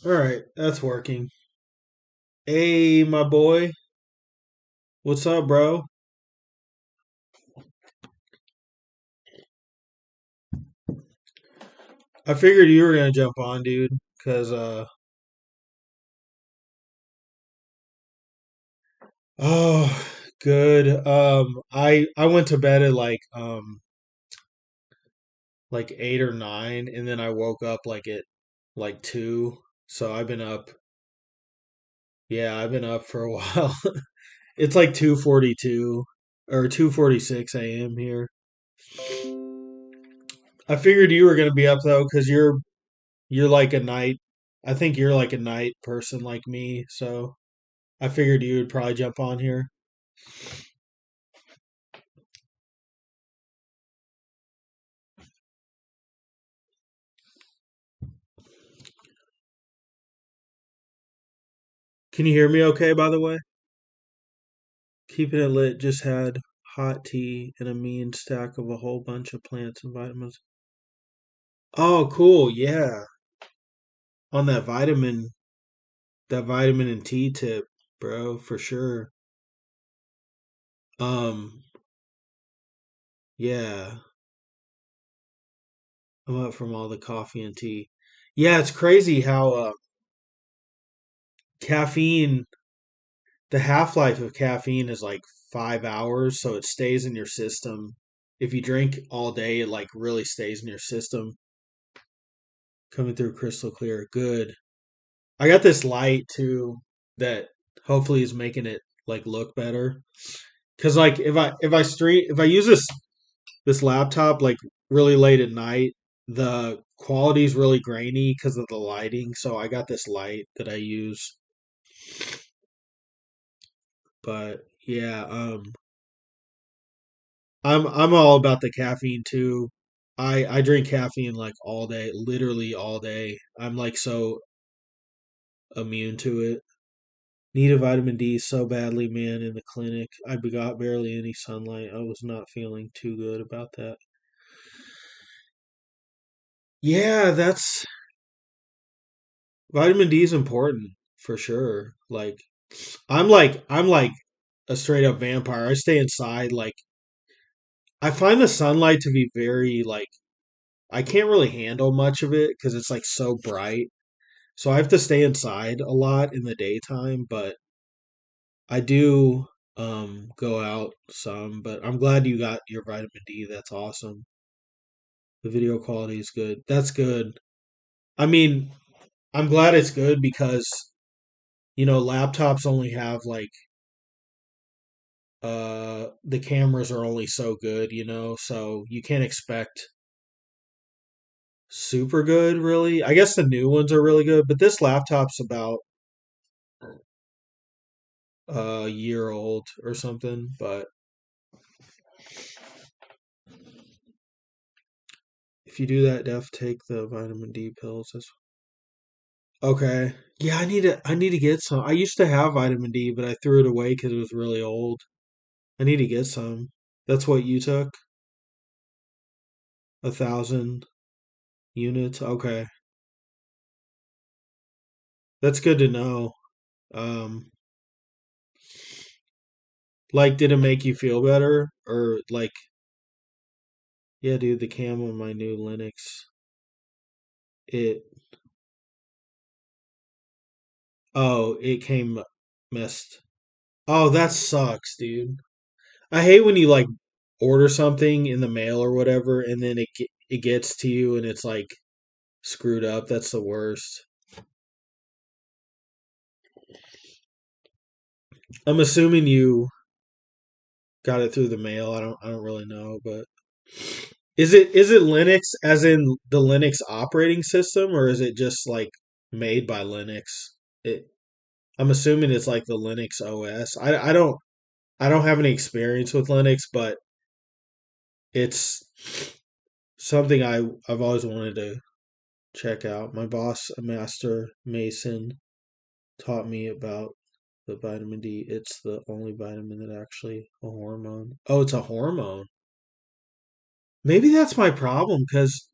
All right, that's working. Hey, my boy, what's up, bro? I figured you were gonna jump on, dude, cause oh, good. I went to bed at like 8 or 9, and then I woke up like at like 2. So I've been up. Yeah, I've been up for a while. It's like 2:42 or 2:46 a.m. here. I figured you were gonna be up though, cause you're like a night. I think you're like a night person like me, so I figured you would probably jump on here. Can you hear me okay, by the way? Keeping it lit just had hot tea and a mean stack of a whole bunch of plants and vitamins. Oh, cool. Yeah. On that vitamin and tea tip, bro, for sure. Um, yeah. I'm up from all the coffee and tea. Yeah, it's crazy how caffeine, the half-life of caffeine is like 5 hours, so it stays in your system. If you drink all day, it like really stays in your system. Coming through crystal clear. Good. I got this light too that hopefully is making it like look better. Cause like if I use this laptop like really late at night, the quality is really grainy because of the lighting. So I got this light that I use. But yeah, I'm all about the caffeine too. I drink caffeine like all day, literally all day. I'm like so immune to it. Need a vitamin D so badly, man, in the clinic. I got barely any sunlight. I was not feeling too good about that. Yeah, that's vitamin D is important for sure. Like I'm like a straight up vampire. I stay inside like I find the sunlight to be very like I can't really handle much of it because it's like so bright. So I have to stay inside a lot in the daytime, but I do go out some, but I'm glad you got your vitamin D. That's awesome. The video quality is good. That's good. I mean, I'm glad it's good because, laptops only have like the cameras are only so good, so you can't expect super good really. I guess the new ones are really good, but this laptop's about a year old or something, but if you do that, def take the vitamin D pills. Okay. Yeah, I need to get some. I used to have vitamin D, but I threw it away because it was really old. I need to get some. That's what you took? 1,000 units? Okay. That's good to know. Um, like, did it make you feel better? Or like, yeah, dude, the cam on my new Linux. It it came messed. Oh, that sucks, dude. I hate when you like order something in the mail or whatever, and then it gets to you and it's like screwed up. That's the worst. I'm assuming you got it through the mail. I don't really know, but is it Linux as in the Linux operating system or is it just like made by Linux? It I'm assuming it's like the Linux OS. I don't have any experience with Linux, but it's something I've always wanted to check out. My boss, a master mason, taught me about the vitamin D. It's the only vitamin that actually a hormone. Oh, it's a hormone. Maybe that's my problem because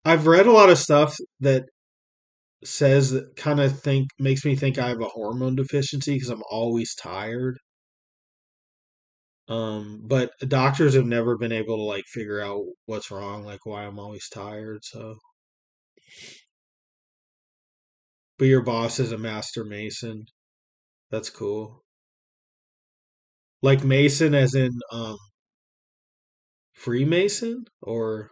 I've read a lot of stuff that says kind of think makes me think I have a hormone deficiency because I'm always tired. But doctors have never been able to like figure out what's wrong, like why I'm always tired. So, but your boss is a master mason. That's cool. Like mason as in Freemason or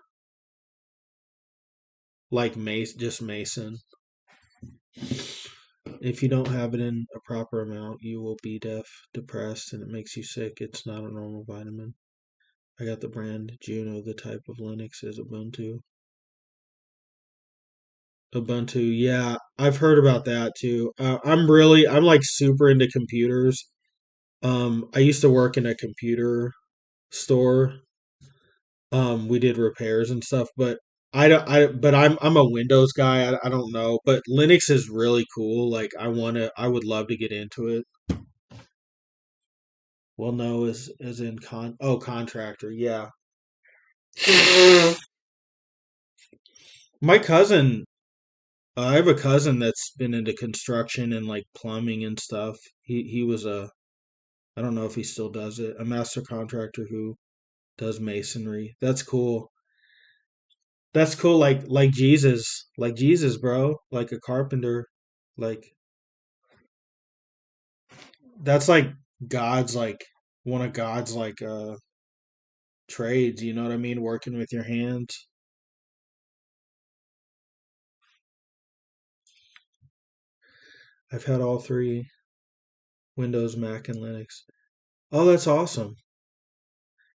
like mace just mason. If you don't have it in a proper amount, you will be depressed, and it makes you sick. It's not a normal vitamin. I got the brand Juno. The type of Linux is Ubuntu. Ubuntu, yeah, I've heard about that too. I'm like super into computers. I used to work in a computer store. We did repairs and stuff, but but I'm a Windows guy. I don't know, but Linux is really cool. Like I would love to get into it. Well, no, as in contractor, yeah. My cousin, I have a cousin that's been into construction and like plumbing and stuff. He was a I don't know if he still does it, a master contractor who does masonry. That's cool. That's cool. Like Jesus, bro, like a carpenter. Like that's like God's like one of God's like trades. You know what I mean? Working with your hands. I've had all three: Windows, Mac, and Linux. Oh, that's awesome.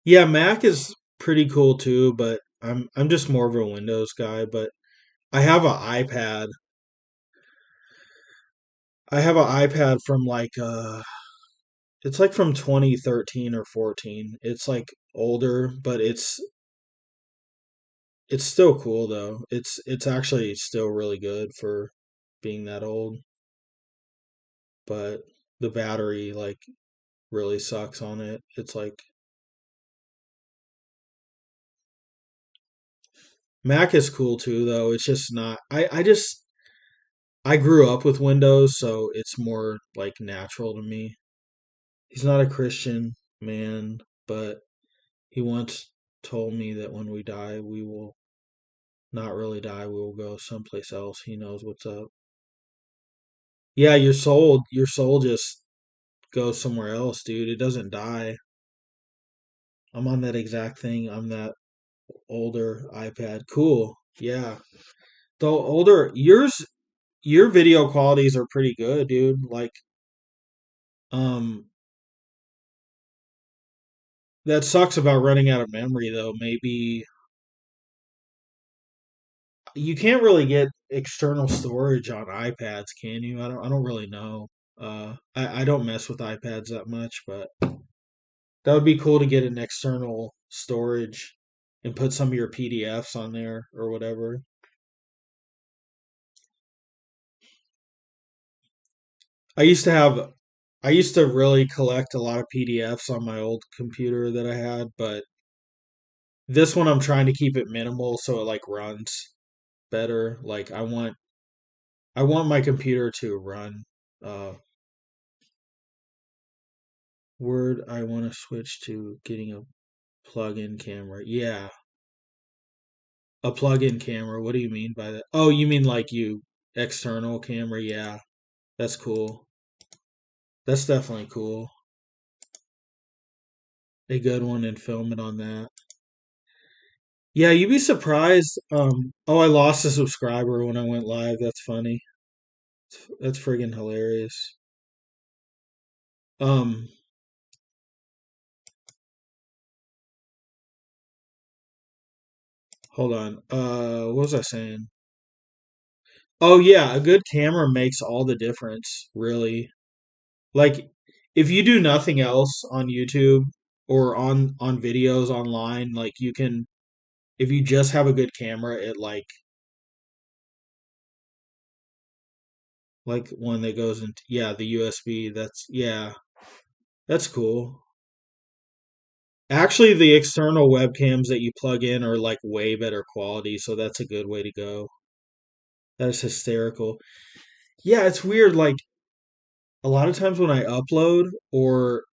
Yeah, Mac is pretty cool too, but I'm just more of a Windows guy. But I have an iPad. I have an iPad from like it's like from 2013 or 14. It's like older, but it's still cool though. It's actually still really good for being that old, but the battery like really sucks on it. It's like Mac is cool too though. It's just not I grew up with Windows, so it's more like natural to me. He's not a Christian man, but he once told me that when we die, we will not really die. We will go someplace else. He knows what's up. Yeah, your soul just goes somewhere else, dude. It doesn't die. I'm on that exact thing. I'm that older iPad. Cool. Yeah. Though older, your video qualities are pretty good, dude. Like, um, that sucks about running out of memory, though. Maybe you can't really get external storage on iPads, can you? I don't really know. I don't mess with iPads that much, but that would be cool to get an external storage and put some of your PDFs on there or whatever. I used to have I used to really collect a lot of PDFs on my old computer that I had, but this one I'm trying to keep it minimal so it like runs better. Like I want my computer to run Word. I want to switch to getting a plug-in camera. Yeah, a plug-in camera. What do you mean by that? Oh, you mean like you external camera? Yeah, that's cool. That's definitely cool. A good one and film it on that. Yeah, you'd be surprised. Oh, I lost a subscriber when I went live. That's funny. That's friggin' hilarious. Um, hold on. What was I saying? Oh yeah, a good camera makes all the difference, really. Like if you do nothing else on YouTube or on videos online, like you can if you just have a good camera, it like one that goes into yeah, the USB, that's yeah, that's cool. Actually, the external webcams that you plug in are like way better quality, so that's a good way to go. That is hysterical. Yeah, it's weird. Like a lot of times when I upload or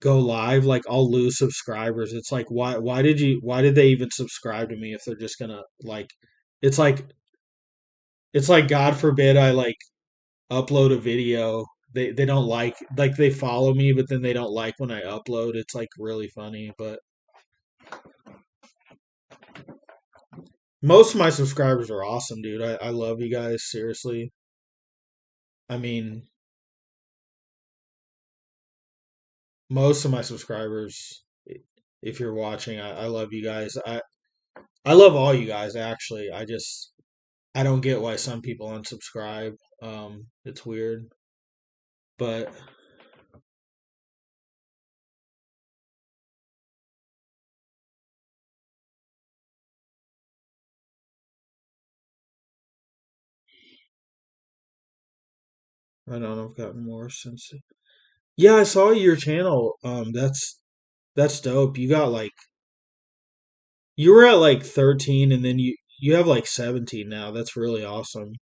go live, like I'll lose subscribers. It's like why did they even subscribe to me if they're just gonna like it's like it's like God forbid I like upload a video. They don't like they follow me, but then they don't like when I upload. It's like really funny, but most of my subscribers are awesome, dude. I love you guys, seriously. I mean, most of my subscribers, if you're watching, I love you guys. I love all you guys actually. I don't get why some people unsubscribe. It's weird, but I don't know. I've gotten more since. Yeah, I saw your channel. That's dope. You got like you were at like 13, and then you have like 17 now. That's really awesome.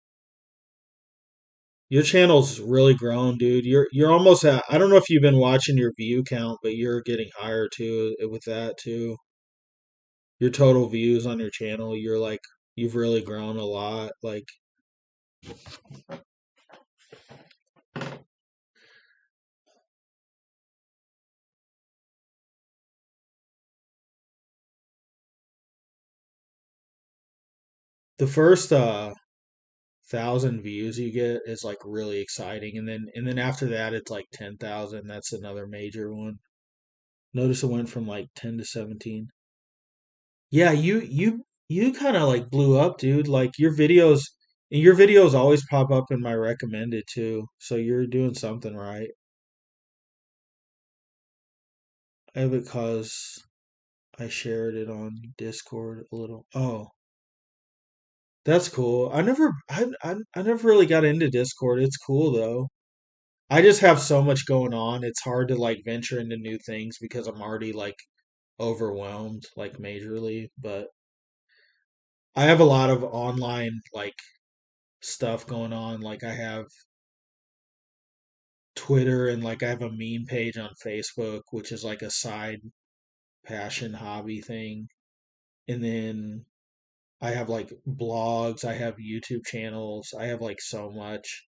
Your channel's really grown, dude. You're almost at. I don't know if you've been watching your view count, but you're getting higher too with that too. Your total views on your channel, you're like you've really grown a lot. Like the first 1,000 views you get is like really exciting, and then after that it's like 10,000. That's another major one. Notice it went from like 10 to 17. Yeah, you kind of like blew up, dude. Like your videos always pop up in my recommended too. So you're doing something right. I have it cause I shared it on Discord a little. Oh, that's cool. I never really got into Discord. It's cool though. I just have so much going on. It's hard to like venture into new things because I'm already like overwhelmed like majorly, but I have a lot of online like stuff going on. Like I have Twitter and like I have a meme page on Facebook, which is like a side passion hobby thing. And then I have like blogs, I have YouTube channels, I have like so much.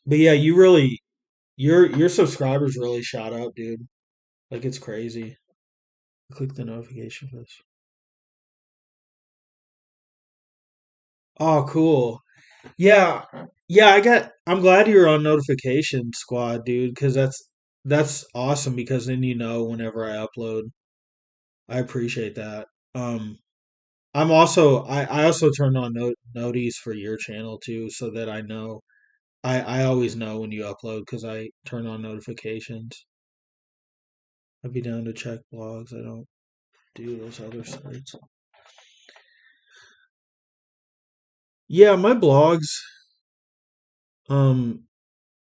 But yeah, your subscribers really shot up, dude. Like it's crazy. Click the notification for this. Oh, cool. Yeah. Yeah, I'm glad you're on notification squad, dude, because that's awesome because then you know whenever I upload. I appreciate that. Um I also turned on noties for your channel too so that I know I always know when you upload because I turn on notifications. I'd be down to check blogs. I don't do those other sites. Yeah, my blogs, um,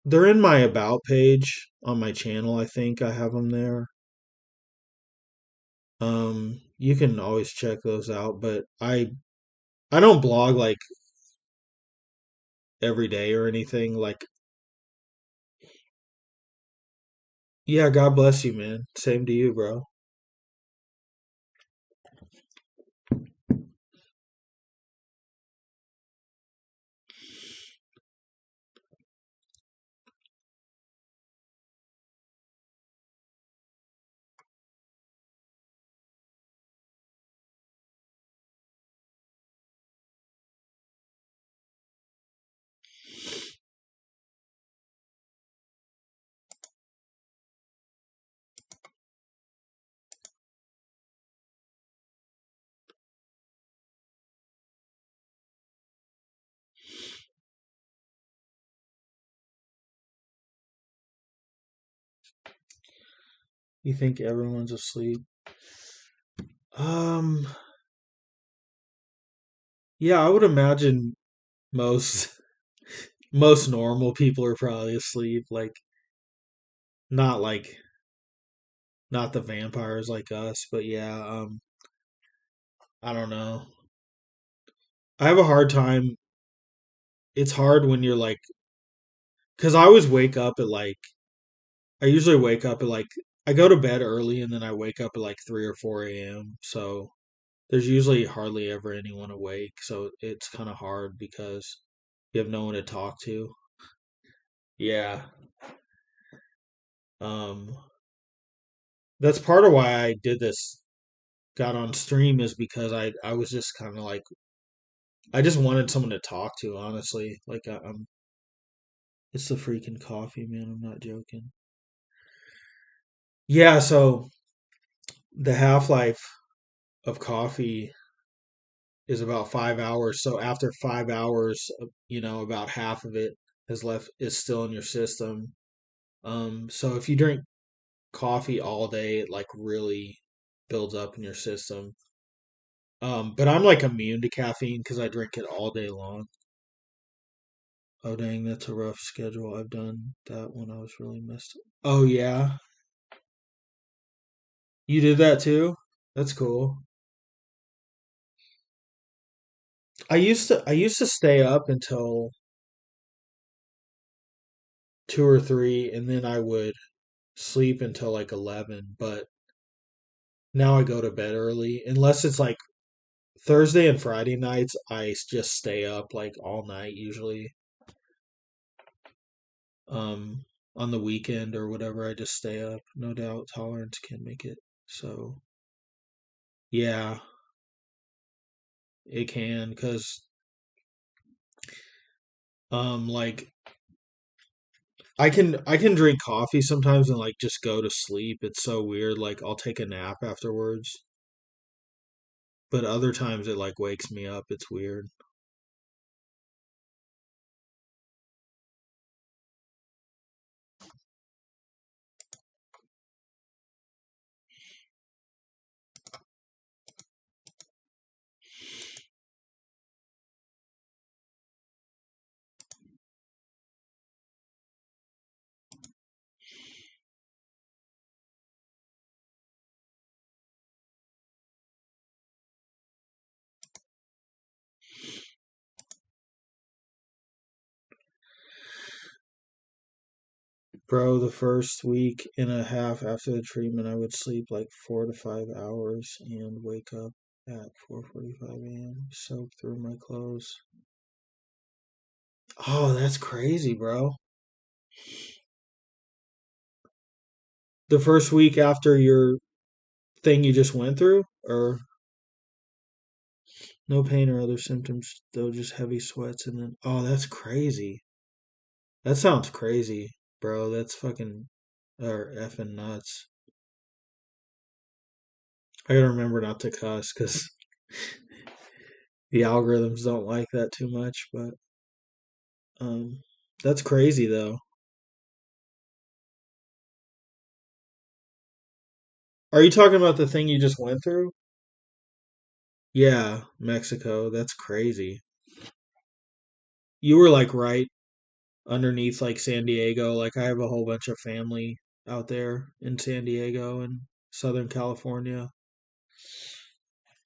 they're in my about page on my channel. I think I have them there. You can always check those out, but I don't blog like every day or anything. Like, yeah, God bless you, man. Same to you, bro. You think everyone's asleep? Um, yeah, I would imagine most most normal people are probably asleep. Like, not like not the vampires like us, but yeah, I don't know. I have a hard time. It's hard when you're like, because I always wake up at like, I usually wake up at like, I go to bed early and then I wake up at like 3 or 4 a.m. So there's usually hardly ever anyone awake. So it's kind of hard because you have no one to talk to. Yeah. Um, that's part of why I did this, got on stream is because I was just kind of like, I just wanted someone to talk to, honestly. Like, I'm, it's the freaking coffee, man. I'm not joking. Yeah, so the half life of coffee is about 5 hours. So after 5 hours, about half of it is still in your system. So if you drink coffee all day, it like really builds up in your system. But I'm like immune to caffeine because I drink it all day long. Oh dang, that's a rough schedule. I've done that when I was really messed up. Oh yeah, you did that too. That's cool. I used to stay up until 2 or 3, and then I would sleep until like 11. But now I go to bed early, unless it's like Thursday and Friday nights. Just stay up like all night usually. Um, on the weekend or whatever, I just stay up. No doubt, tolerance can make it. So yeah, it can because like I can drink coffee sometimes and like just go to sleep. It's so weird. Like I'll take a nap afterwards, but other times it like wakes me up. It's weird. Bro, the first week and a half after the treatment, I would sleep like 4 to 5 hours and wake up at 4:45 a.m. Soak through my clothes. Oh, that's crazy, bro. The first week after your thing you just went through, or no pain or other symptoms, though just heavy sweats, and then oh, that's crazy. That sounds crazy, bro. That's fucking or effing nuts. I gotta remember not to cuss because the algorithms don't like that too much. But um, that's crazy though. Are you talking about the thing you just went through? Yeah, Mexico. That's crazy. You were like right underneath like San Diego. Like I have a whole bunch of family out there in San Diego and Southern California.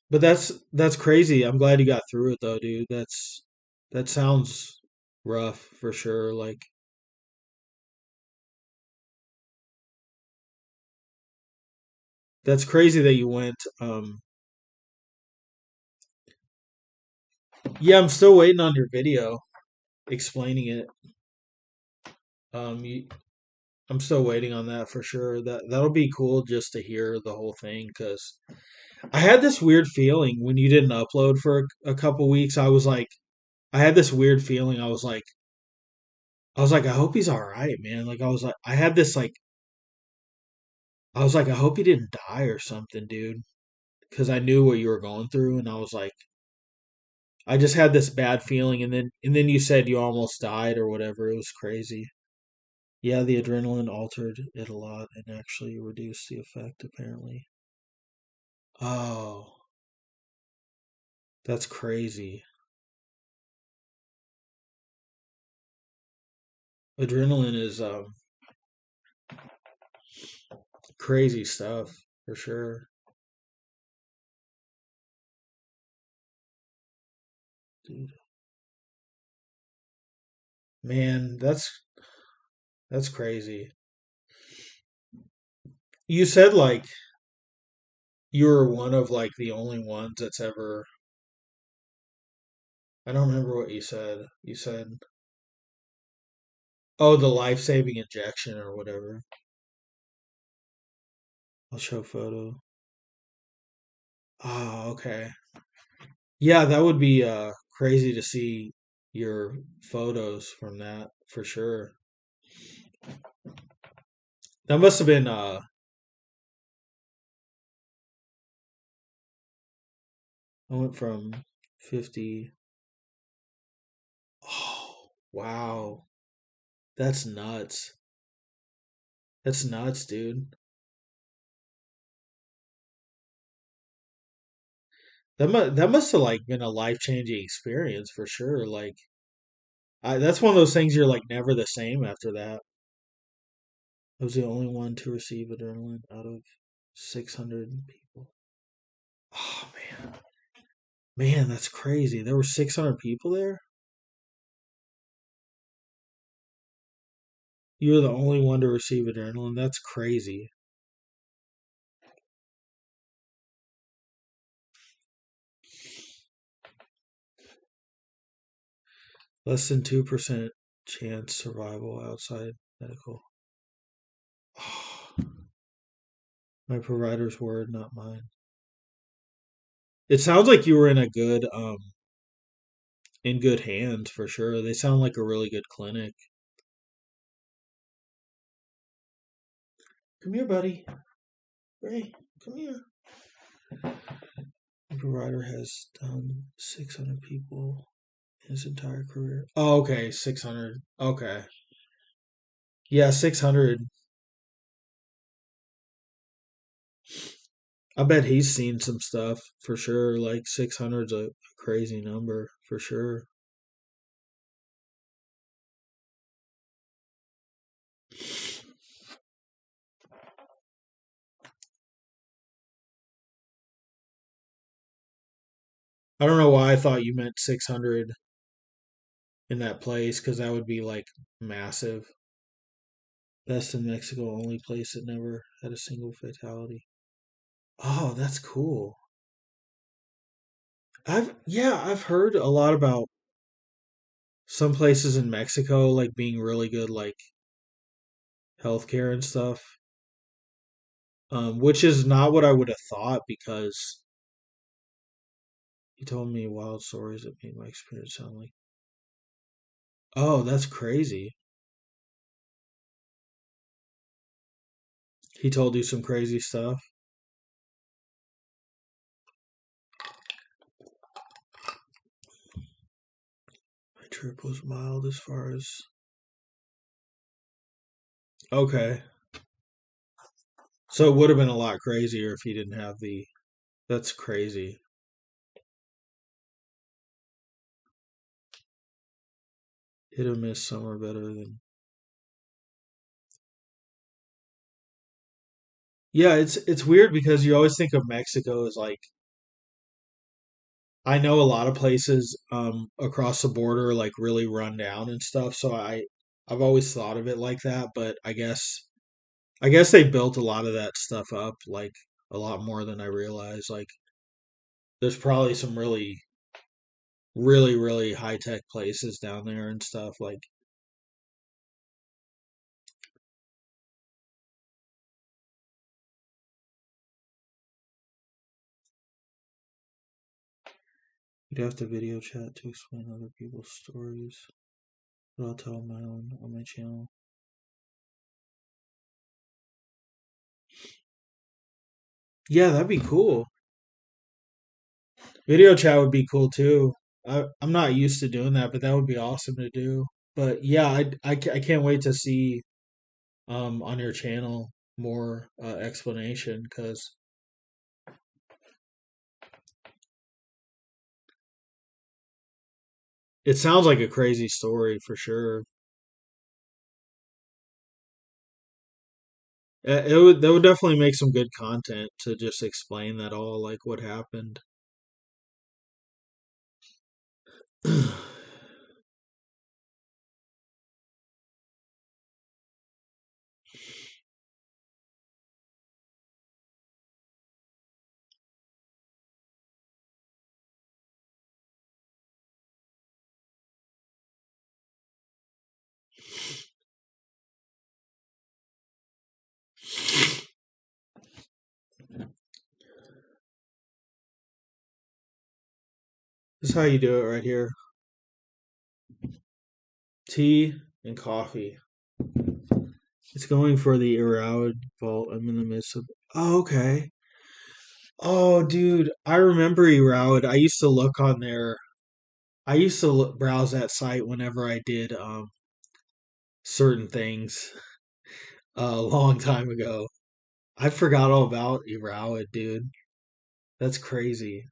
But that's crazy. I'm glad you got through it though, dude. That sounds rough for sure. Like that's crazy that you went. Yeah, I'm still waiting on your video explaining it. You, I'm still waiting on that for sure. That'll be cool just to hear the whole thing because I had this weird feeling when you didn't upload for a couple weeks. I had this weird feeling. I hope he's all right, man. Like I had this like, I was like, I hope he didn't die or something, dude. Because I knew what you were going through, and I was like, I just had this bad feeling, and then you said you almost died or whatever. It was crazy. Yeah, the adrenaline altered it a lot and actually reduced the effect, apparently. Oh, that's crazy. Adrenaline is Crazy stuff for sure. Dude, man, that's crazy. You said like you were one of like the only ones that's ever. I don't remember what you said. You said, "Oh, the life-saving injection or whatever." I'll show photo. Oh, okay. Yeah, that would be crazy to see your photos from that for sure. That must have been I went from 50. Oh, wow. That's nuts. That's nuts, dude. That must have like been a life-changing experience for sure. Like that's one of those things you're like never the same after that. I was the only one to receive adrenaline out of 600 people. Oh man. Man, that's crazy. There were 600 people there? You're the only one to receive adrenaline? That's crazy. Less than 2% chance survival outside medical. Oh, my provider's word, not mine. It sounds like you were in good hands for sure. They sound like a really good clinic. Come here, buddy. Ray, come here. The provider has done 600 people in his entire career. Oh, okay, 600. Okay. Yeah, 600. I bet he's seen some stuff for sure. Like 600's a crazy number for sure. I don't know why I thought you meant 600 in that place because that would be like massive. Best in Mexico, only place that never had a single fatality. Oh, that's cool. I've heard a lot about some places in Mexico like being really good like healthcare and stuff. Which is not what I would have thought because he told me wild stories that made my experience sound like. Oh, that's crazy. He told you some crazy stuff. My trip was mild as far as. Okay. So it would have been a lot crazier if he didn't have the. That's crazy. Hit or miss, some are better than. Yeah, it's weird because you always think of Mexico as like I know a lot of places across the border are like really run down and stuff, so I've always thought of it like that, but I guess they built a lot of that stuff up like a lot more than I realized. Like there's probably some really really high tech places down there and stuff like you'd have to video chat to explain other people's stories, but I'll tell my own on my channel. Yeah, that'd be cool. Video chat would be cool too. I'm not used to doing that, but that would be awesome to do. But yeah, I can't wait to see on your channel more explanation because it sounds like a crazy story for sure. That would definitely make some good content to just explain that all, like what happened. This is how you do it right here. Tea and coffee. It's going for the Iraud vault. I'm in the midst of. Oh, okay. Oh, dude, I remember Iraud. I used to look on there. I used to browse that site whenever I did certain things a long time ago. I forgot all about Iraud, dude. That's crazy.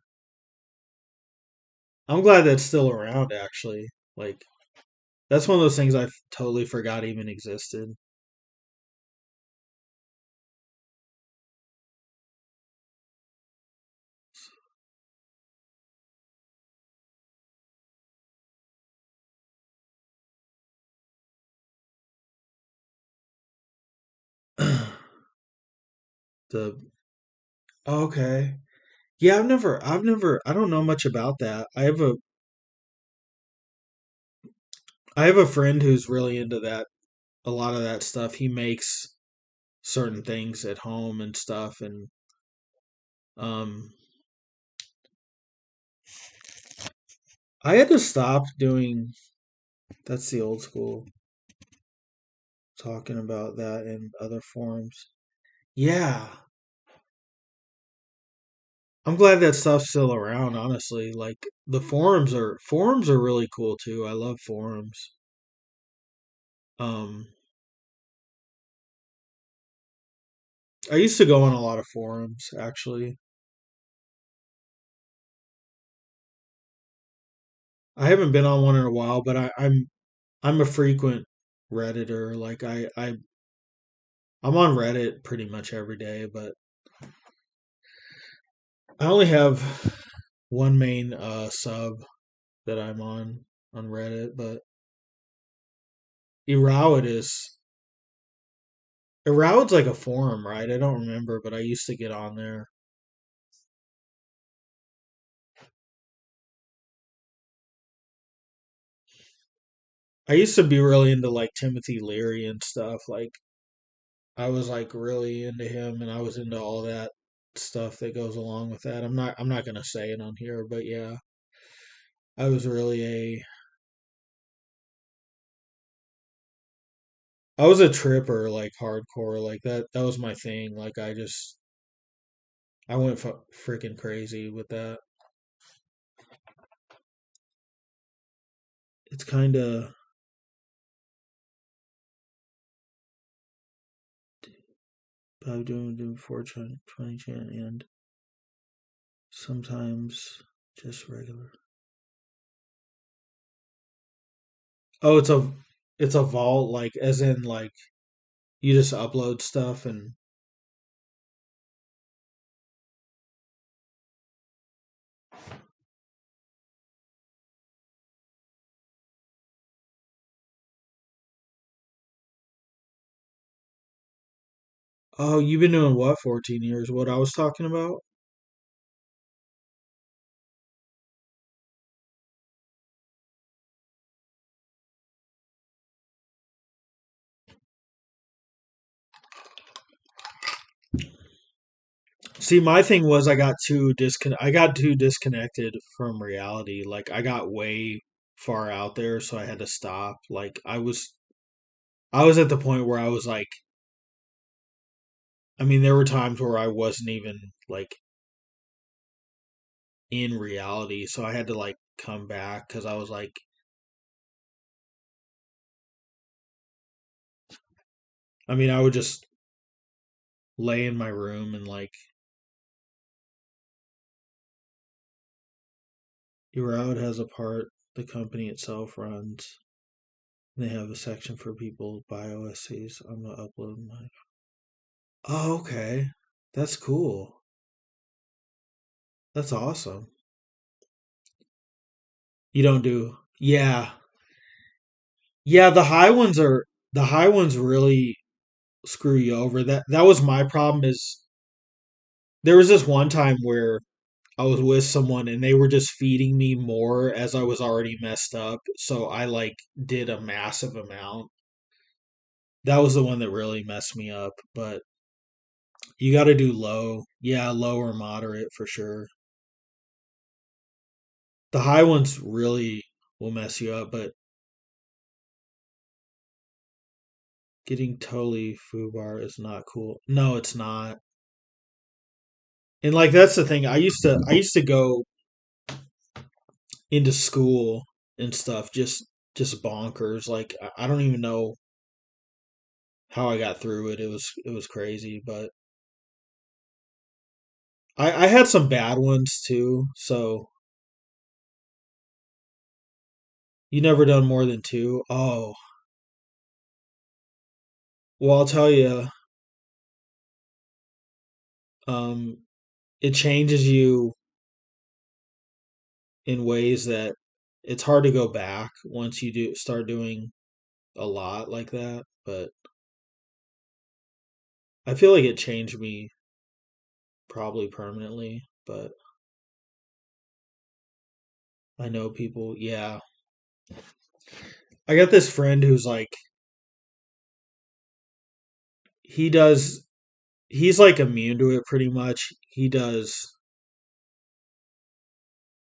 I'm glad that's still around, actually. Like, that's one of those things I totally forgot even existed. the okay, yeah, I don't know much about that. I have a friend who's really into that, a lot of that stuff. He makes certain things at home and stuff, and um, I had to stop doing. That's the old school talking about that in other forums. Yeah, I'm glad that stuff's still around, honestly. Like the forums are really cool too. I love forums. Um I used to go on a lot of forums actually. I haven't been on one in a while, but I'm a frequent Redditor. Like I'm on Reddit pretty much every day, but I only have one main sub that I'm on Reddit, but Erowid is Erowid's like a forum, right? I don't remember, but I used to get on there. I used to be really into like Timothy Leary and stuff. Like I was like really into him, and I was into all that stuff that goes along with that. I'm not gonna say it on here, but yeah, I was really a I was a tripper, like hardcore, like that was my thing. Like I went freaking crazy with that. It's kind of I'm doing 420 chant and sometimes just regular. Oh, it's a vault, like as in like you just upload stuff and oh, you've been doing what 14 years? What I was talking about? See, my thing was I got too disconnected from reality. Like I got way far out there, so I had to stop. Like I was at the point where I was like I mean, there were times where I wasn't even like in reality, so I had to like come back cuz I was like I mean, I would just lay in my room and like Erode has a part the company itself runs. They have a section for people by OSCs. I'm gonna upload my Oh, okay. That's cool. That's awesome. You don't do. Yeah. Yeah, the high ones really screw you over. That was my problem is there was this one time where I was with someone and they were just feeding me more as I was already messed up. So I like did a massive amount. That was the one that really messed me up, but you got to do low. Yeah, low or moderate for sure. The high ones really will mess you up, but getting totally foobar is not cool. No, it's not. And like that's the thing. I used to go into school and stuff just bonkers. Like I don't even know how I got through it. It was crazy, but I had some bad ones too. So you never done more than two? Oh, well, I'll tell you. Um, it changes you in ways that it's hard to go back once you do start doing a lot like that. But I feel like it changed me probably permanently. But I know people. Yeah, I got this friend who's like he does. He's like immune to it pretty much. He does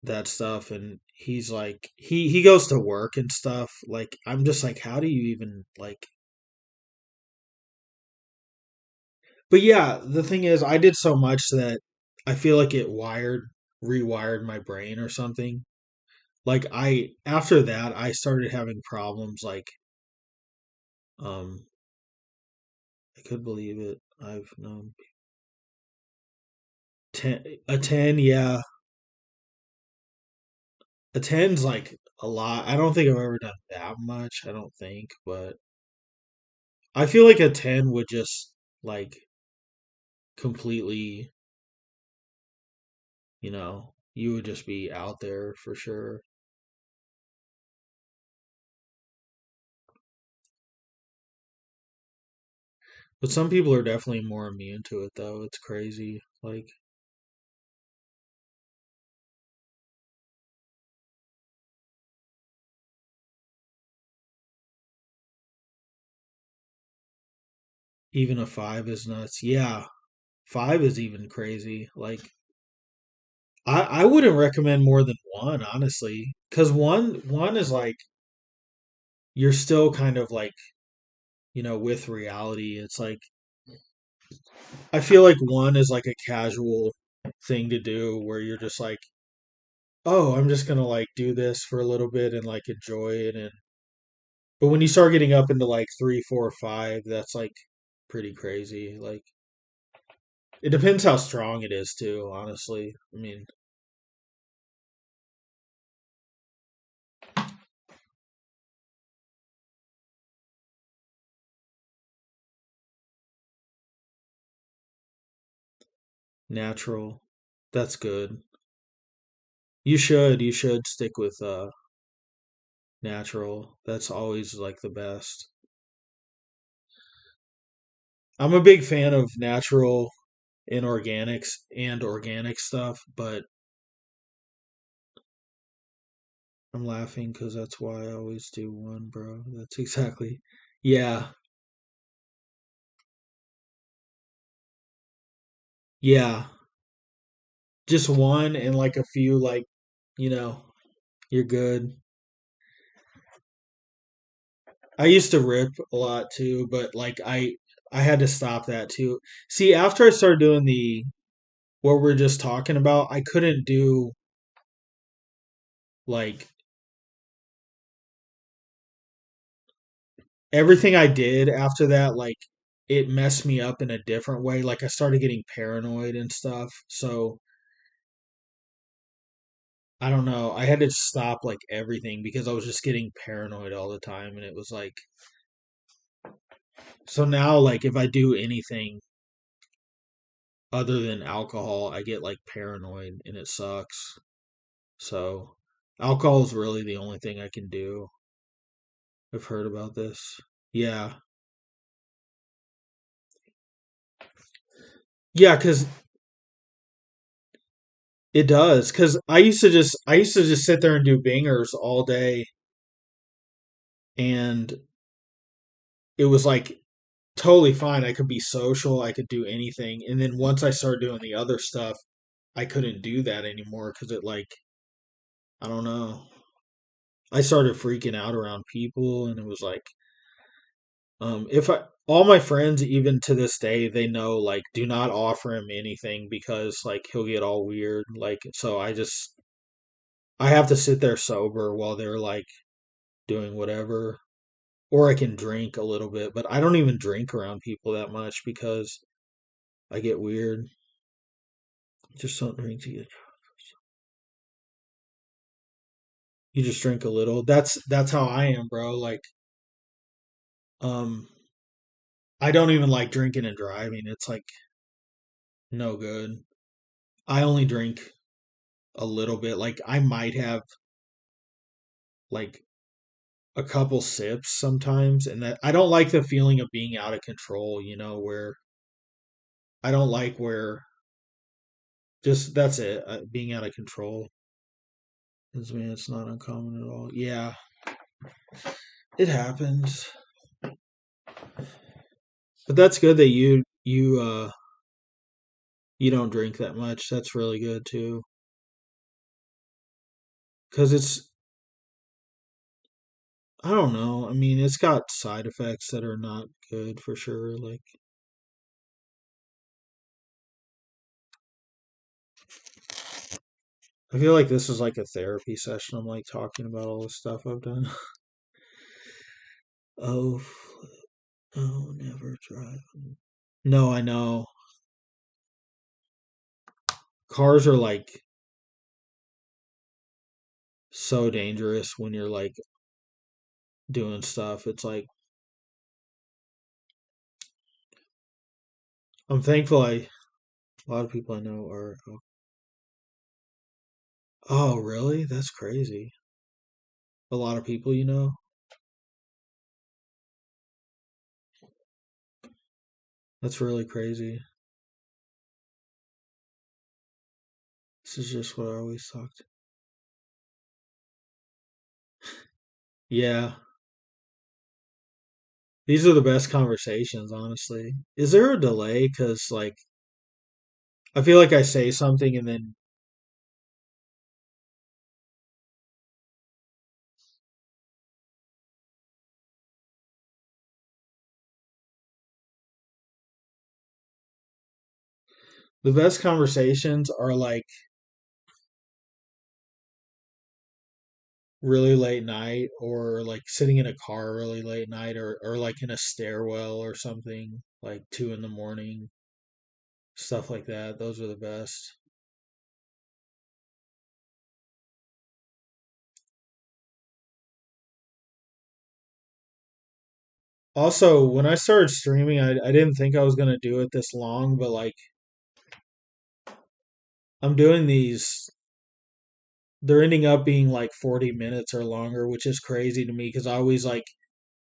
that stuff and he's like he goes to work and stuff like I'm just like how do you even like but yeah the thing is I did so much that I feel like it rewired my brain or something like I after that I started having problems like um I could believe it I've known 10 yeah a ten's like a lot I don't think I've ever done that much I don't think but I feel like a 10 would just like completely you would just be out there for sure. But some people are definitely more immune to it, though. It's crazy. Like, even a five is nuts. Yeah, five is even crazy. Like, I wouldn't recommend more than one, honestly, because one is like you're still kind of like with reality. It's like I feel like one is like a casual thing to do where you're just like, oh, I'm just gonna like do this for a little bit and like enjoy it and but when you start getting up into like three, four, five, that's like pretty crazy. Like it depends how strong it is too, honestly. I mean, natural. That's good. You should stick with natural. That's always like the best. I'm a big fan of natural and organic stuff, but I'm laughing because that's why I always do one, bro. That's exactly. Yeah, yeah. Just one and like a few, like, you know, you're good. I used to rip a lot too, but like I had to stop that too. See, after I started doing the what we're just talking about, I couldn't do like everything I did after that like it messed me up in a different way. Like I started getting paranoid and stuff. So, I don't know. I had to stop like everything because I was just getting paranoid all the time and it was like so now like if I do anything other than alcohol, I get like paranoid and it sucks. So alcohol is really the only thing I can do. I've heard about this. Yeah. Yeah, cuz it does. Cuz I used to just sit there and do bingers all day, and it was like totally fine. I could be social, I could do anything. And then once I started doing the other stuff, I couldn't do that anymore cuz it like I don't know. I started freaking out around people, and it was like if I all my friends, even to this day, they know like do not offer him anything because like he'll get all weird. Like so I have to sit there sober while they're like doing whatever. Or I can drink a little bit, but I don't even drink around people that much because I get weird. Just don't drink to get. You just drink a little. That's how I am, bro. Like um I don't even like drinking and driving. It's like no good. I only drink a little bit. Like I might have like a couple sips sometimes, and that I don't like the feeling of being out of control, where I don't like where just that's it, being out of control. Because man, it's not uncommon at all. Yeah, it happens. But that's good that you don't drink that much. That's really good too. Cuz it's I don't know. I mean, it's got side effects that are not good for sure. Like I feel like this is like a therapy session. I'm like talking about all the stuff I've done. Oh, oh, never drive. No, I know. Cars are like so dangerous when you're like doing stuff. It's like I'm thankful a lot of people I know are oh, really? That's crazy. A lot of people, That's really crazy. This is just what I always talked. Yeah. These are the best conversations, honestly. Is there a delay? Cuz like I feel like I say something and then the best conversations are like really late night or like sitting in a car really late night or like in a stairwell or something like 2 in the morning, stuff like that. Those are the best. Also, when I started streaming, I didn't think I was gonna do it this long, but like I'm doing these, they're ending up being like 40 minutes or longer, which is crazy to me because I always like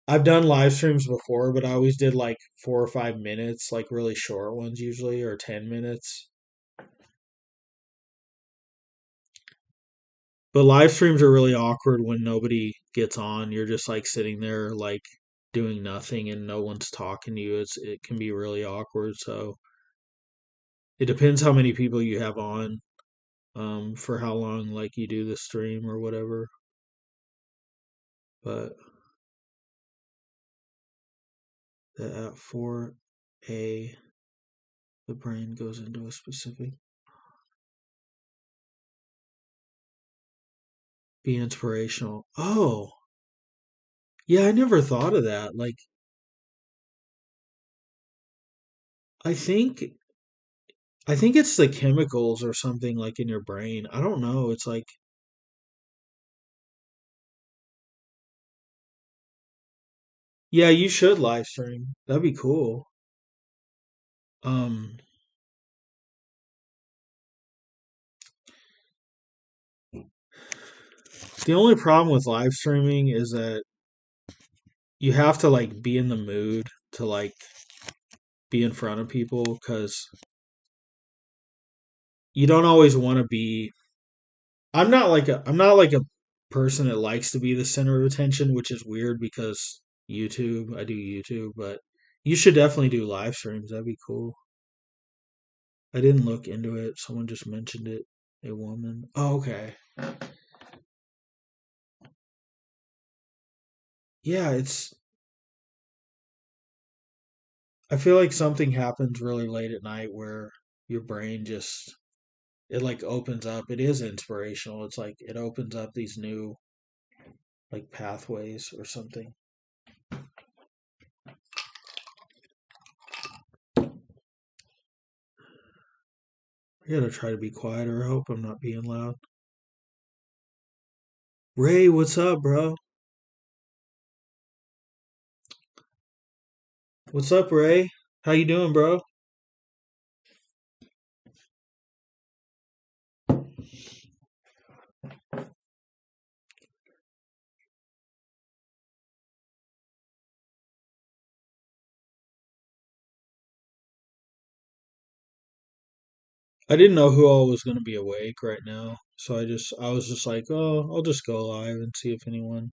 I've done live streams before, but I always did like 4 or 5 minutes, like really short ones usually, or 10 minutes. But live streams are really awkward when nobody gets on. You're just like sitting there like doing nothing and no one's talking to you. It can be really awkward. So it depends how many people you have on, for how long like you do the stream or whatever. But at 4A, the brain goes into a specific be inspirational. Oh, yeah, I never thought of that. Like I think I think it's the chemicals or something like in your brain. I don't know. It's like yeah, you should live stream. That'd be cool. Um The only problem with live streaming is that you have to like be in the mood to like be in front of people because you don't always want to be. I'm not like a person that likes to be the center of attention, which is weird because YouTube, I do YouTube, but you should definitely do live streams. That'd be cool. I didn't look into it. Someone just mentioned it. A woman. Oh, okay. Yeah, it's. I feel like something happens really late at night where your brain just it like opens up. It is inspirational. It's like it opens up these new like pathways or something. I gotta try to be quieter. I hope I'm not being loud. Ray, what's up, bro? What's up, Ray? How you doing, bro? I didn't know who all was gonna be awake right now, so I was just like, oh, I'll just go live and see if anyone.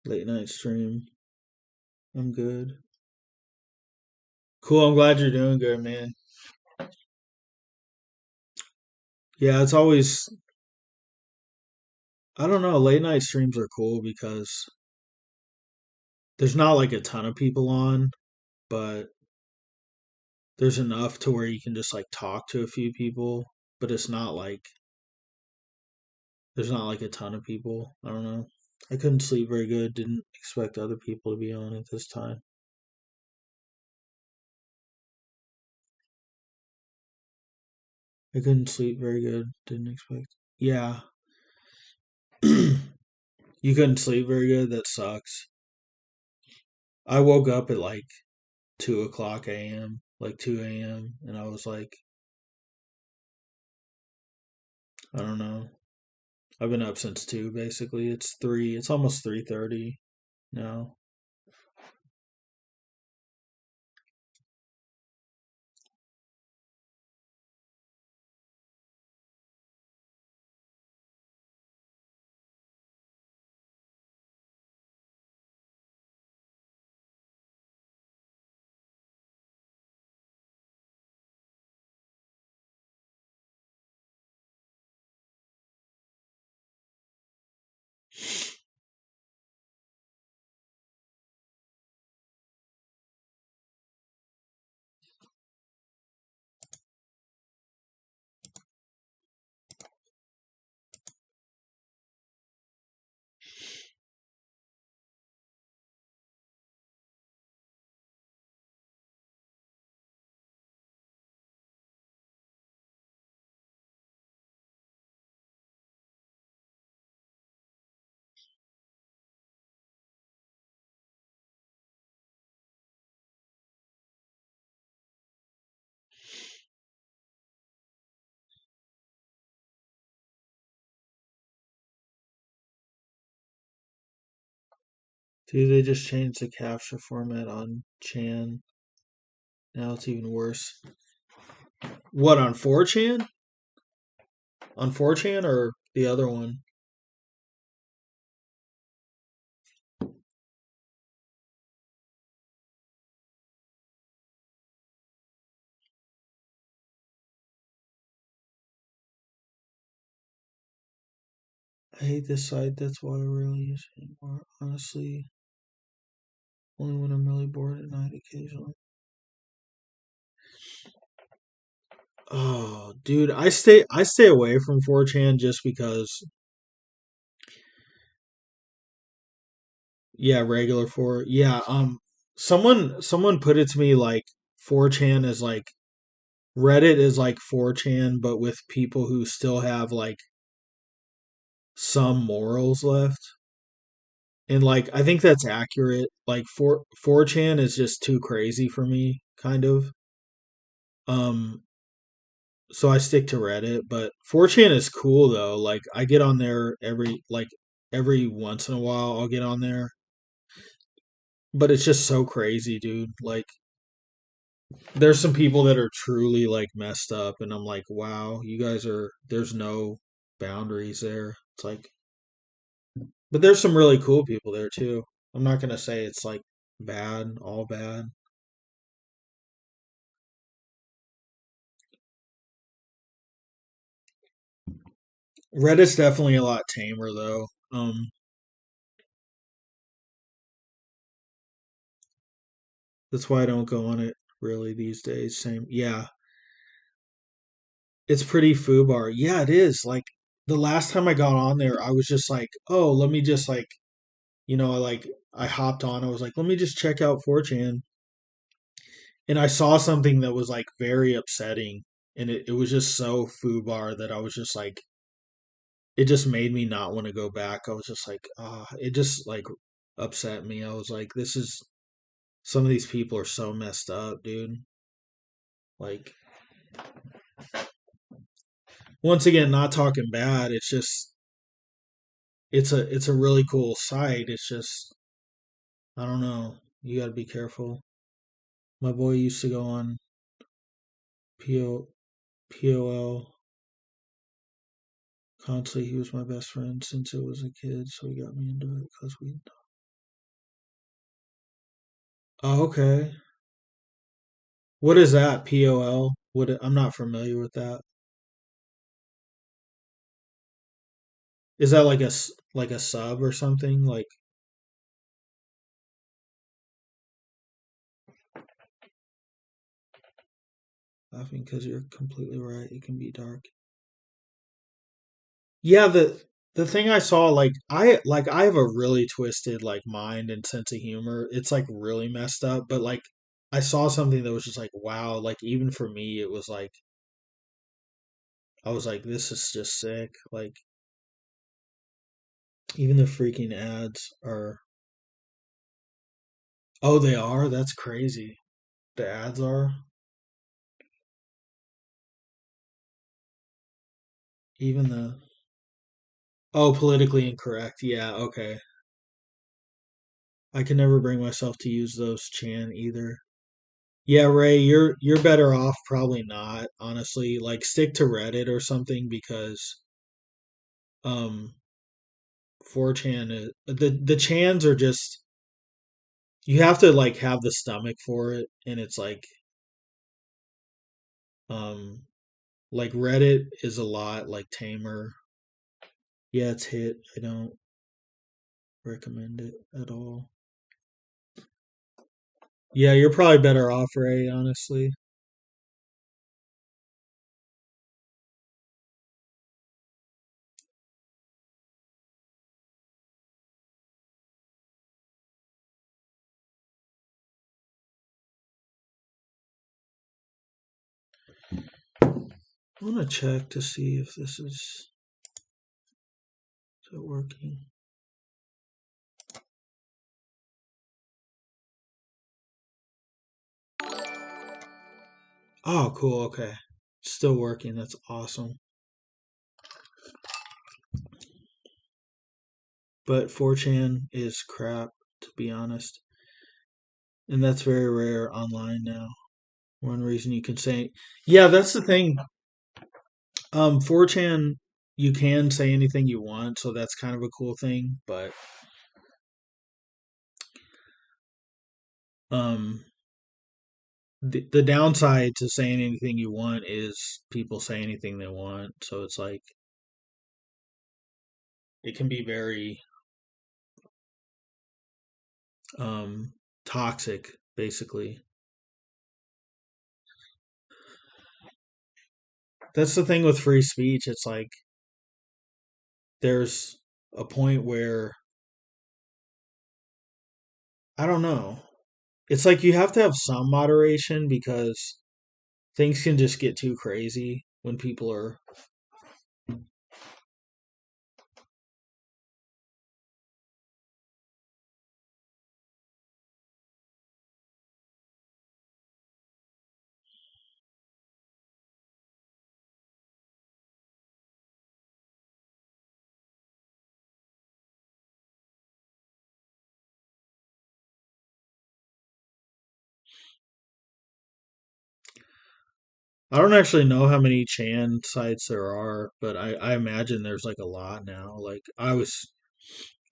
Late night stream. I'm good. Cool. I'm glad you're doing good, man. Yeah, it's always. I don't know. Late night streams are cool because there's not like a ton of people on, but there's enough to where you can just like talk to a few people, but it's not like there's not like a ton of people. I don't know. I couldn't sleep very good. Didn't expect other people to be on at this time. I couldn't sleep very good. Didn't expect. Yeah. You couldn't sleep very good? That sucks. I woke up at like 2 o'clock a.m., like 2 a.m., and I was like, I don't know. I've been up since 2 basically. It's almost 3:30 now. Dude, they just changed the capture format on Chan. Now it's even worse. What, on 4chan? On 4chan or the other one? I hate this site. That's why I rarely use it anymore. Honestly, only when I'm really bored at night occasionally. Oh, dude, I stay away from 4chan just because. Yeah, regular 4. Yeah, someone put it to me like 4chan is like Reddit is like 4chan but with people who still have like some morals left. And like I think that's accurate. Like 4chan is just too crazy for me, kind of. Um so I stick to Reddit, but 4chan is cool though. Like I get on there every once in a while I'll get on there, but it's just so crazy, dude. Like there's some people that are truly like messed up and I'm like, "Wow, you guys are there's no boundaries there." It's like but there's some really cool people there too. I'm not going to say it's like bad, all bad. Reddit's definitely a lot tamer though. That's why I don't go on it really these days. Same. Yeah, it's pretty foobar. Yeah, it is. Like the last time I got on there, I was just like, "Oh, let me just like, I hopped on. I was like, let me just check out 4chan." And I saw something that was like very upsetting and it was just so foobar that I was just like it just made me not want to go back. I was just like, it just like upset me. I was like, this is some of these people are so messed up, dude. Like once again, not talking bad. It's just it's a really cool site. It's just I don't know. You got to be careful. My boy used to go on PO POL constantly. He was my best friend since I was a kid, so he got me into it because we. Oh, okay. What is that? POL? I'm not familiar with that. Is that like like a sub or something? Like laughing because you're completely right. It can be dark. Yeah, the thing I saw, I have a really twisted like mind and sense of humor. It's like really messed up, but like I saw something that was just like wow, like even for me it was like I was like this is just sick. Like even the freaking ads are oh they are? That's crazy. The ads are even the oh politically incorrect. Yeah, okay. I can never bring myself to use those Chan either. Yeah, Ray, you're better off probably not, honestly. Like stick to Reddit or something because um 4chan is, the Chans are just you have to like have the stomach for it and it's um like Reddit is a lot like tamer. Yeah, it's hit. I don't recommend it at all. Yeah, you're probably better off, Ray, honestly. I want to check to see if this is it working. Oh, cool. Okay. Still working. That's awesome. But 4chan is crap, to be honest. And that's very rare online now. One reason you can say, yeah, that's the thing. 4chan, you can say anything you want, so that's kind of a cool thing. But um, the downside to saying anything you want is people say anything they want. So it's like, it can be very um, toxic, basically. That's the thing with free speech. It's like, there's a point where I don't know. It's like you have to have some moderation because things can just get too crazy when people are I don't actually know how many Chan sites there are, but I imagine there's like a lot now. Like I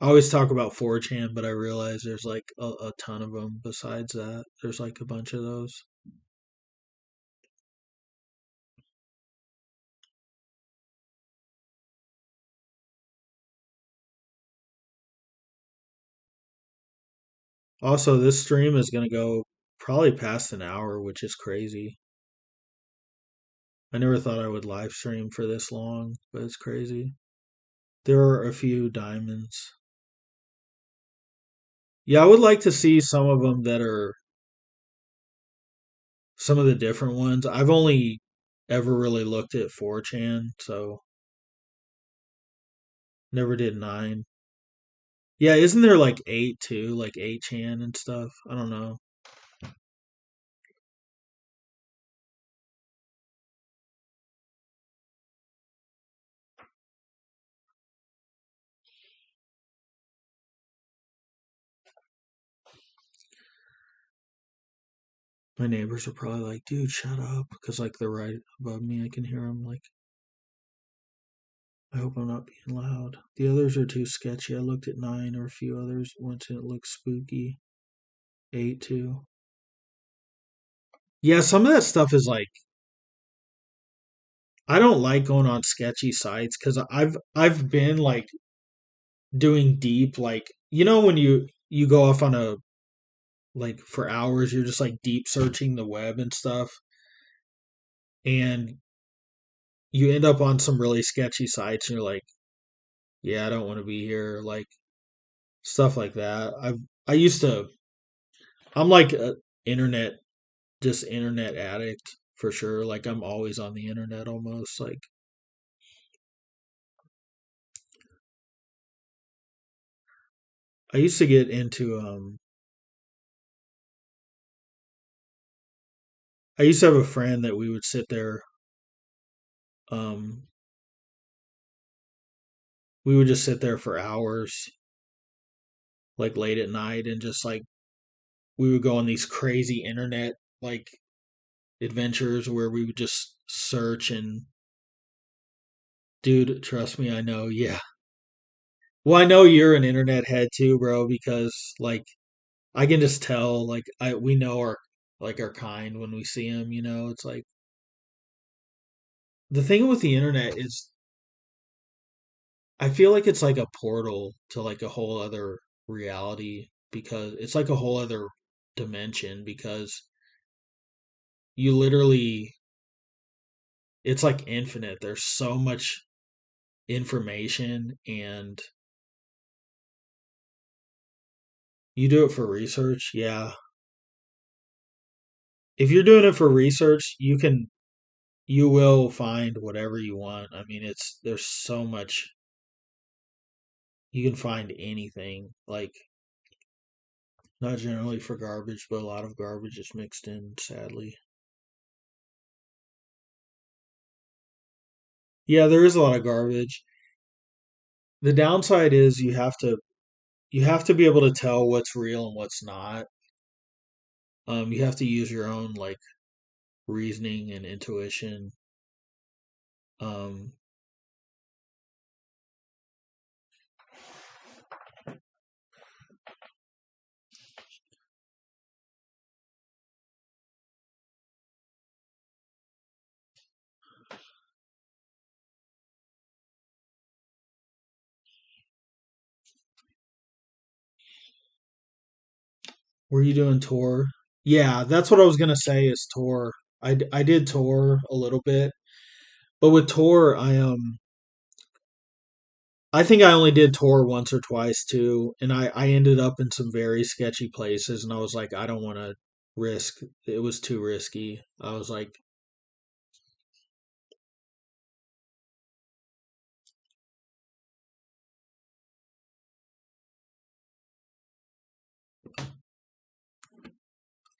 always talk about 4chan, but I realize there's like a ton of them besides that. There's like a bunch of those. Also, this stream is going to go probably past an hour, which is crazy. I never thought I would live stream for this long, but it's crazy. There are a few diamonds. Yeah, I would like to see some of them that are some of the different ones. I've only ever really looked at 4chan, so never did 9. Yeah, isn't there like 8 too, like 8chan and stuff? I don't know. My neighbors are probably like, dude, shut up, because like they're right above me. I can hear them. Like, I hope I'm not being loud. The others are too sketchy. I looked at 9 or a few others once and it looked spooky. 8 too. Yeah, some of that stuff is like I don't like going on sketchy sites because I've been like doing deep like when you go off on a like for hours you're just like deep searching the web and stuff and you end up on some really sketchy sites and you're like yeah I don't want to be here like stuff like that I used to I'm like a internet just internet addict for sure like I'm always on the internet almost like I used to get into I used to have a friend that we would sit there um we would just sit there for hours like late at night and just like we would go on these crazy internet like adventures where we would just search and dude trust me I know yeah well I know you're an internet head too bro because like I can just tell like I we know our kind when we see them it's like the thing with the internet is I feel like it's like a portal to like a whole other reality because it's like a whole other dimension because you literally it's like infinite. There's so much information and you do it for research. Yeah. If you're doing it for research, you will find whatever you want. I mean, it's there's so much you can find anything. Like not generally for garbage, but a lot of garbage is mixed in, sadly. Yeah, there is a lot of garbage. The downside is you have to be able to tell what's real and what's not. You have to use your own like reasoning and intuition. Um, were you doing Tor? Yeah, that's what I was gonna say is Tor. I did Tor a little bit, but with Tor, I think I only did Tor once or twice too, and I ended up in some very sketchy places, and I was like, I don't want to risk. It was too risky. I was like,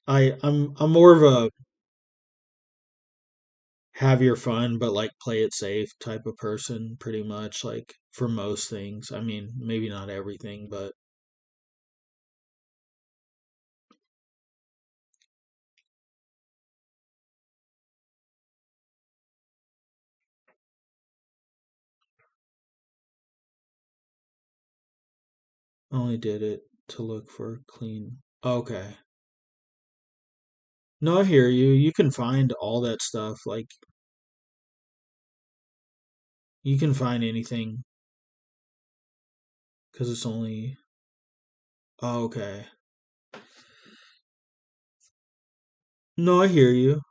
I'm more of a have your fun, but like play it safe type of person, pretty much. Like for most things. I mean, maybe not everything, but I only did it to look for clean. Okay. No, I hear you. You can find all that stuff. Like, you can find anything because it's only. Oh, okay. No, I hear you.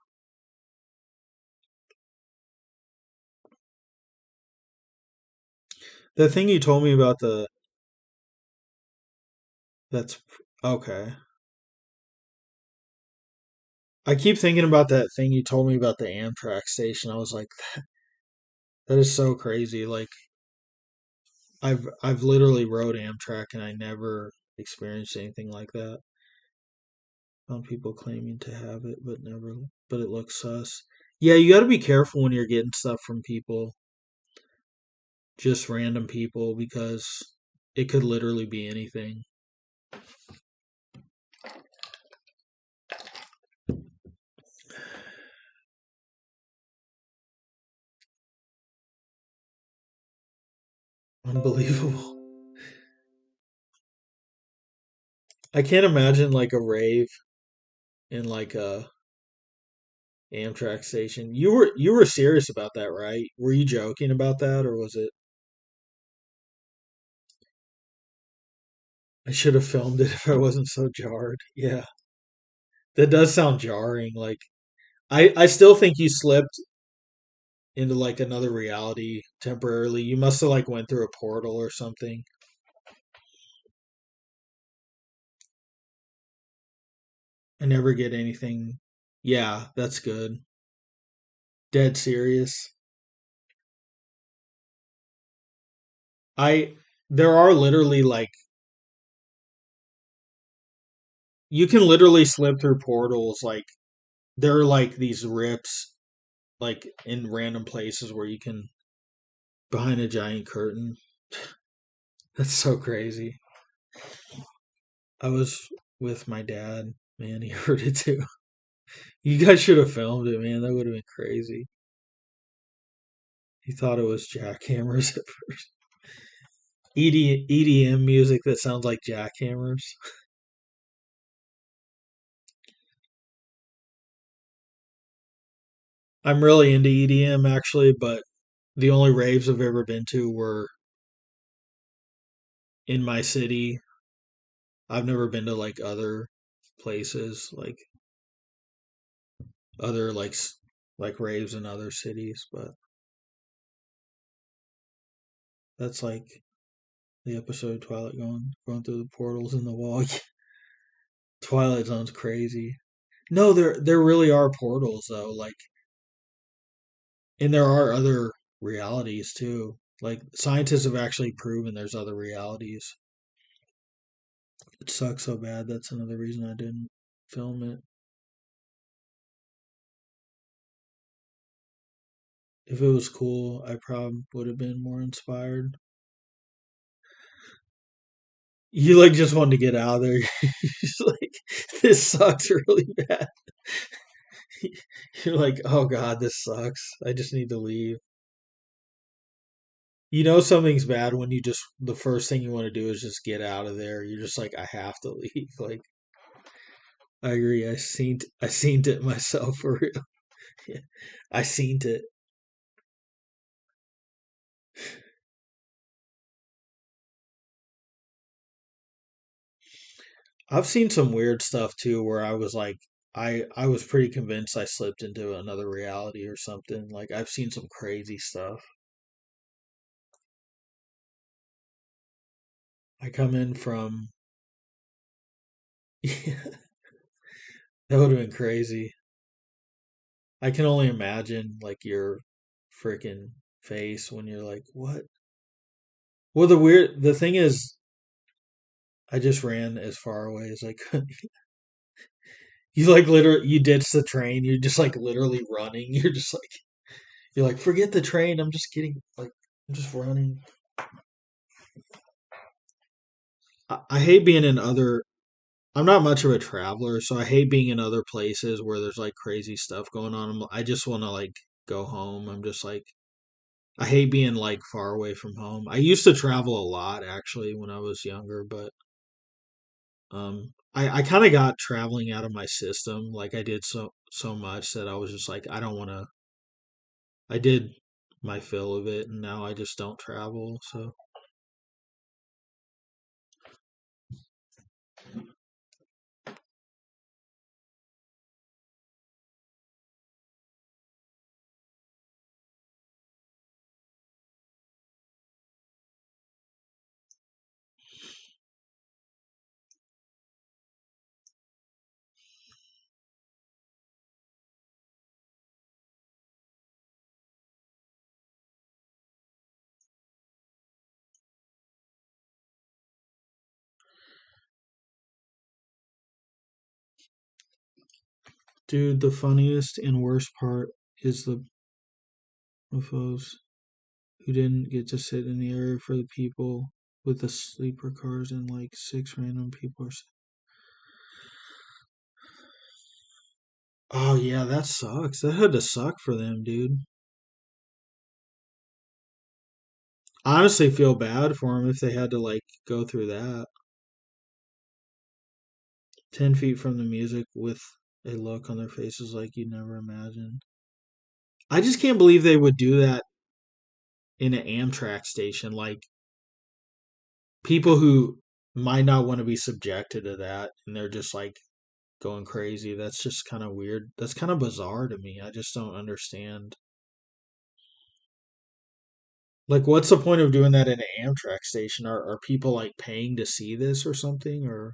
The thing you told me about the. That's. Okay. I keep thinking about that thing you told me about the Amtrak station. I was like, that is so crazy. Like, I've literally rode Amtrak and I never experienced anything like that. Found people claiming to have it, but never. But it looks sus. Yeah, you got to be careful when you're getting stuff from people, just random people, because it could literally be anything. Unbelievable. I can't imagine like a rave in like a Amtrak station. You were serious about that, right? Were you joking about that, or was it? I should have filmed it if I wasn't so jarred. Yeah, that does sound jarring. Like I still think you slipped into like another reality temporarily. You must have like went through a portal or something. I never get anything. Yeah, that's good. Dead serious. I there are literally like you can literally slip through portals like there are like these rips like in random places where you can behind a giant curtain. That's so crazy. I was with my dad. Man, he heard it too. You guys should have filmed it, man. That would have been crazy. He thought it was jackhammers at first. EDM music that sounds like jackhammers. I'm really into EDM actually, but the only raves I've ever been to were in my city. I've never been to like other places, like other like raves in other cities, but that's like the episode of Twilight going through the portals in the wall. Twilight Zone's crazy. No, there really are portals though, like and there are other realities too. Like scientists have actually proven there's other realities. It sucks so bad. That's another reason I didn't film it. If it was cool, I probably would have been more inspired. You like just wanted to get out of there. You're just like, this sucks really bad. You're like, oh god, this sucks. I just need to leave. You know something's bad when you just the first thing you want to do is just get out of there. You're just like, I have to leave. Like, I agree. I seen it myself for real. Yeah. I seen it. I've seen some weird stuff too where I was like I was pretty convinced I slipped into another reality or something. Like I've seen some crazy stuff. I come in from that would have been crazy. I can only imagine like your freaking face when you're like, "What?" Well, the thing is I just ran as far away as I could. You like literally you ditched the train. You're just like literally running. You're like, "Forget the train. I'm just getting like I'm just running." I hate being in other. I'm not much of a traveler, so I hate being in other places where there's like crazy stuff going on. I just want to like go home. I'm just like I hate being like far away from home. I used to travel a lot actually when I was younger, but I kind of got traveling out of my system. Like I did so much that I was just like I don't want to. I did my fill of it, and now I just don't travel. So, dude, the funniest and worst part is the mofos who didn't get to sit in the area for the people with the sleeper cars and like six random people are. Oh yeah, that sucks. That had to suck for them, dude. I honestly feel bad for them if they had to like go through that. 10 feet from the music with a look on their faces like you'd never imagine. I just can't believe they would do that in an Amtrak station. Like people who might not want to be subjected to that and they're just like going crazy. That's just kind of weird. That's kind of bizarre to me. I just don't understand. Like, what's the point of doing that in an Amtrak station? Are people like paying to see this or something? Or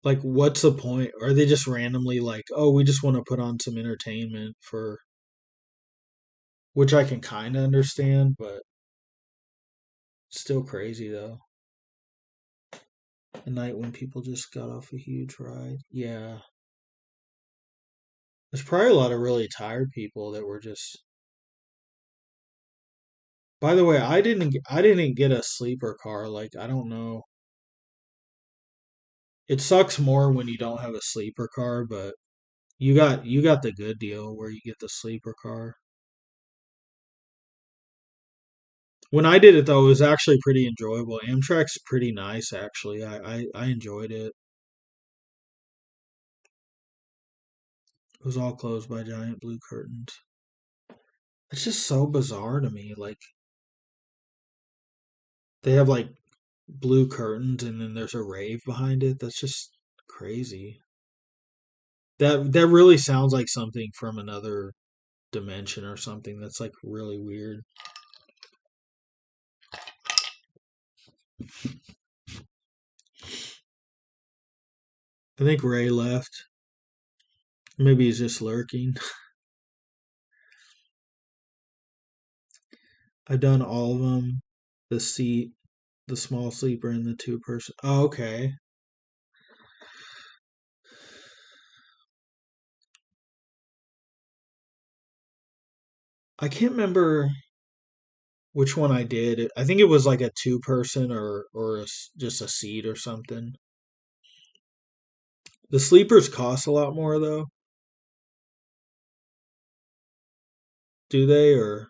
like, what's the point? Are they just randomly like, oh, we just want to put on some entertainment for, which I can kind of understand, but still crazy though. A night when people just got off a huge ride. Yeah. There's probably a lot of really tired people that were just. By the way, I didn't get a sleeper car. Like I don't know. It sucks more when you don't have a sleeper car, but you got the good deal where you get the sleeper car. When I did it though, it was actually pretty enjoyable. Amtrak's pretty nice actually. I enjoyed it. It was all closed by giant blue curtains. It's just so bizarre to me. Like they have like blue curtains and then there's a rave behind it. That's just crazy. That really sounds like something from another dimension or something. That's like really weird. I think Ray left. Maybe he's just lurking. I've done all of them. The seat, the small sleeper, and the two person. Oh, okay. I can't remember which one I did. I think it was like a two person or just a seat or something. The sleepers cost a lot more though. Do they or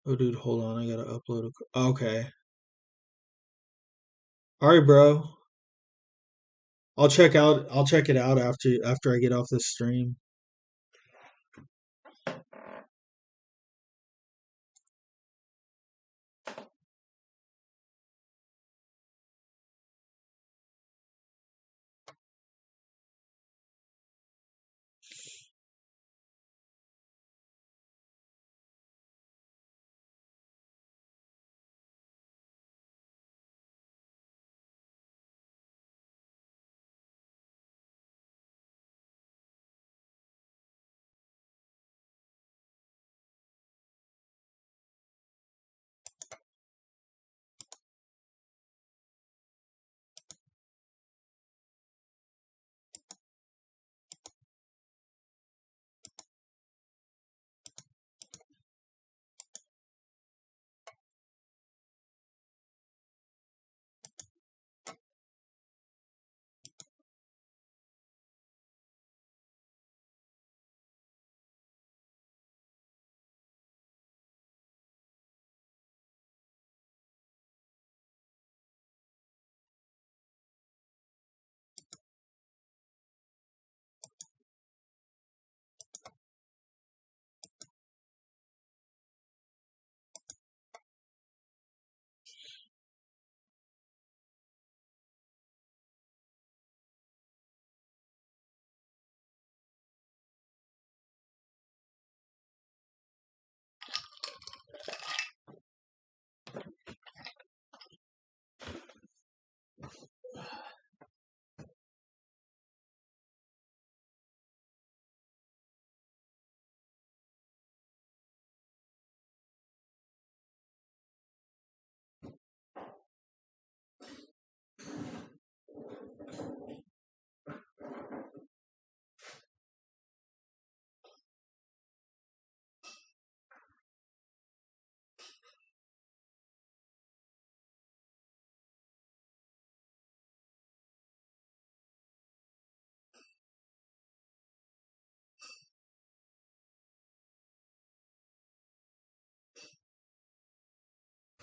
oh dude, hold on, I gotta upload okay. Alright bro. I'll check it out after I get off this stream.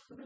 Come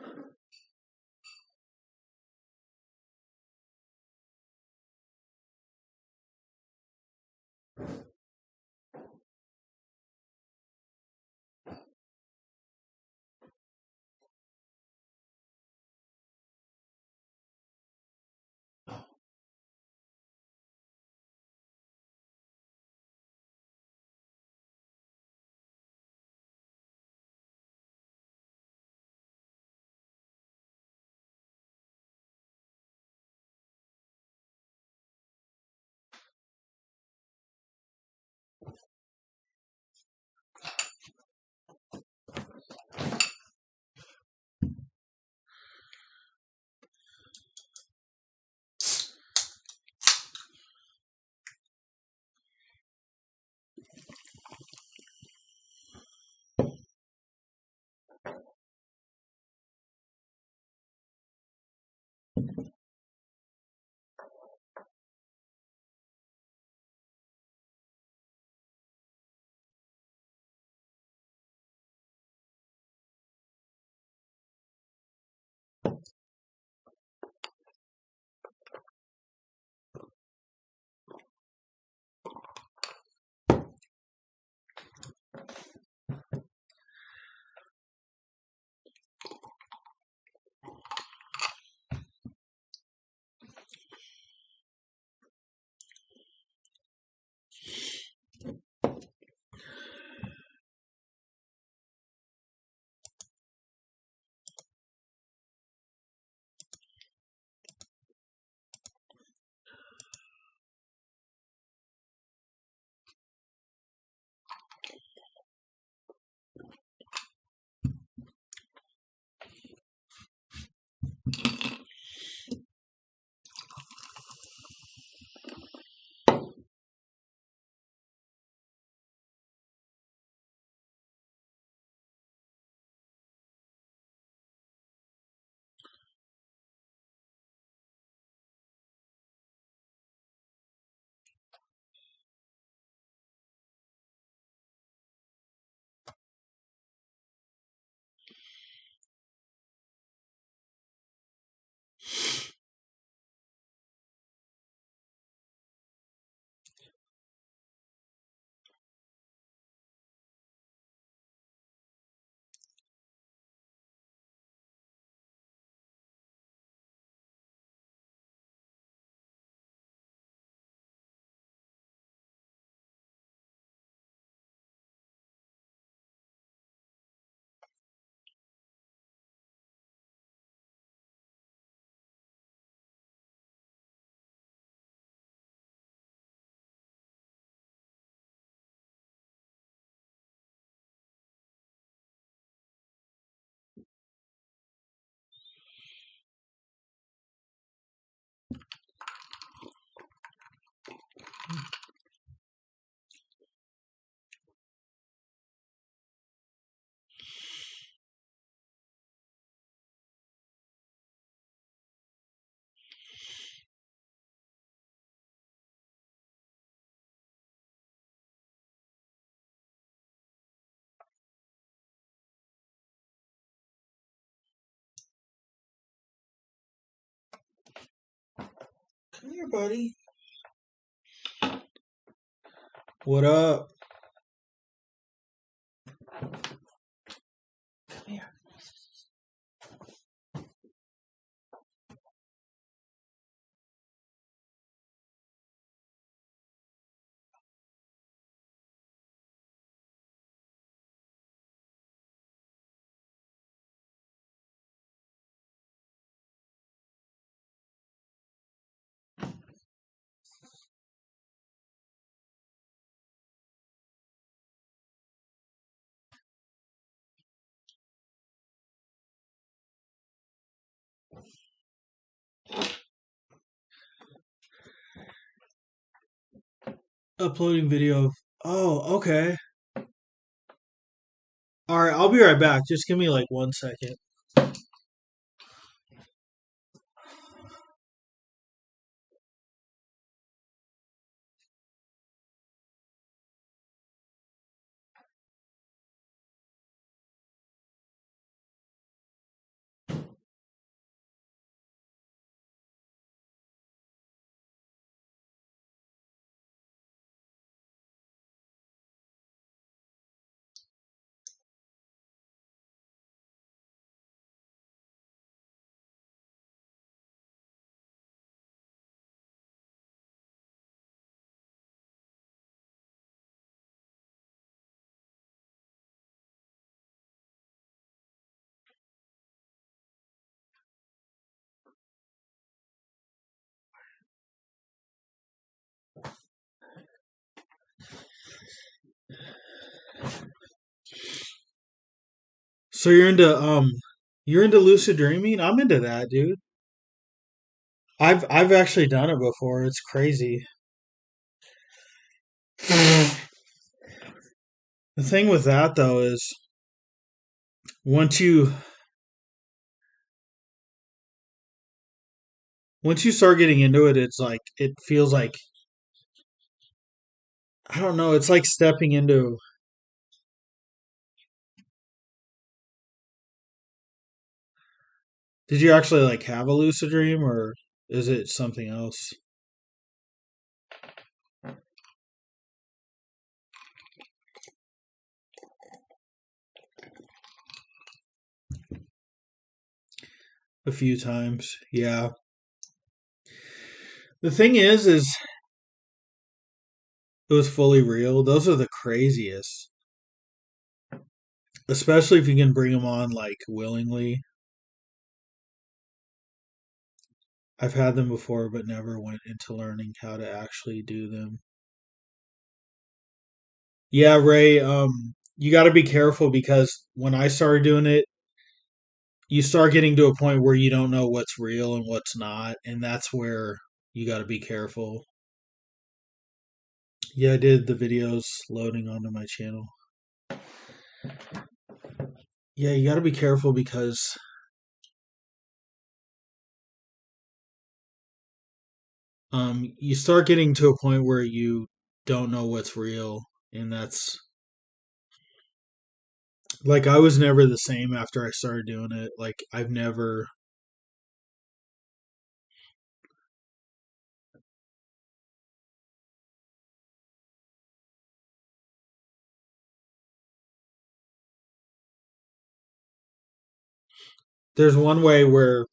here, buddy. What up? Come here. Uploading video of. Oh, okay. All right, I'll be right back. Just give me like 1 second. So you're into lucid dreaming? I'm into that, dude. I've actually done it before. It's crazy. The thing with that though is once you once you start getting into it, it's like it feels like I don't know, it's like stepping into did you actually like have a lucid dream or is it something else? A few times. Yeah. The thing is it was fully real. Those are the craziest. Especially if you can bring them on like willingly. I've had them before but never went into learning how to actually do them. Yeah, Ray, you got to be careful because when I started doing it, you start getting to a point where you don't know what's real and what's not, and that's where you got to be careful. Yeah, I did the videos loading onto my channel. Yeah, you got to be careful because you start getting to a point where you don't know what's real, and that's like I was never the same after I started doing it. Like I've never there's one way where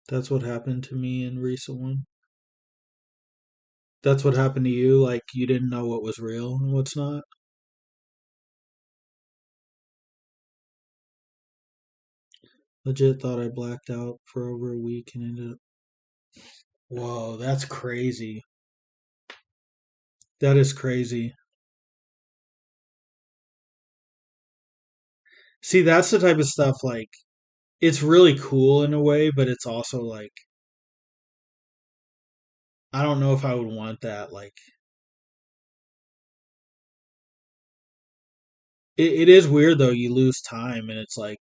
that's what happened to me in recent one. That's what happened to you. Like you didn't know what was real and what's not. Legit thought I blacked out for over a week and ended up. Whoa, that's crazy. That is crazy. See, that's the type of stuff like it's really cool in a way, but it's also like I don't know if I would want that. Like it is weird though. You lose time and it's like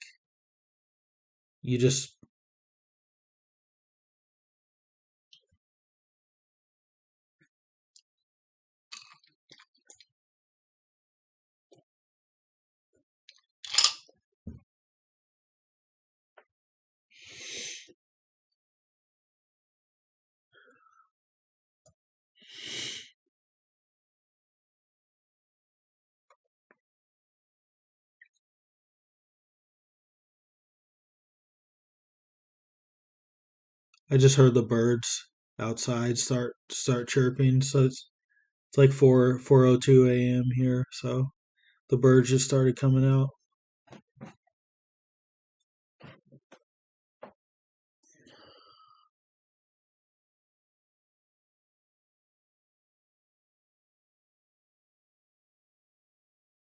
you just. I just heard the birds outside start chirping, so it's like 4:02 a.m. here, so the birds just started coming out.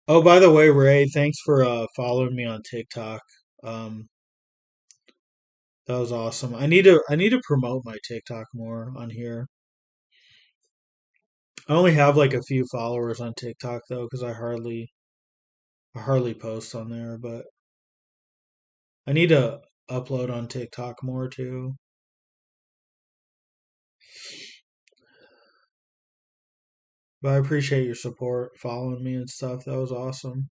Oh, by the way, Ray, thanks for following me on TikTok. Um, that was awesome. I need to promote my TikTok more on here. I only have like a few followers on TikTok though, because I hardly post on there. But I need to upload on TikTok more too. But I appreciate your support, following me and stuff. That was awesome.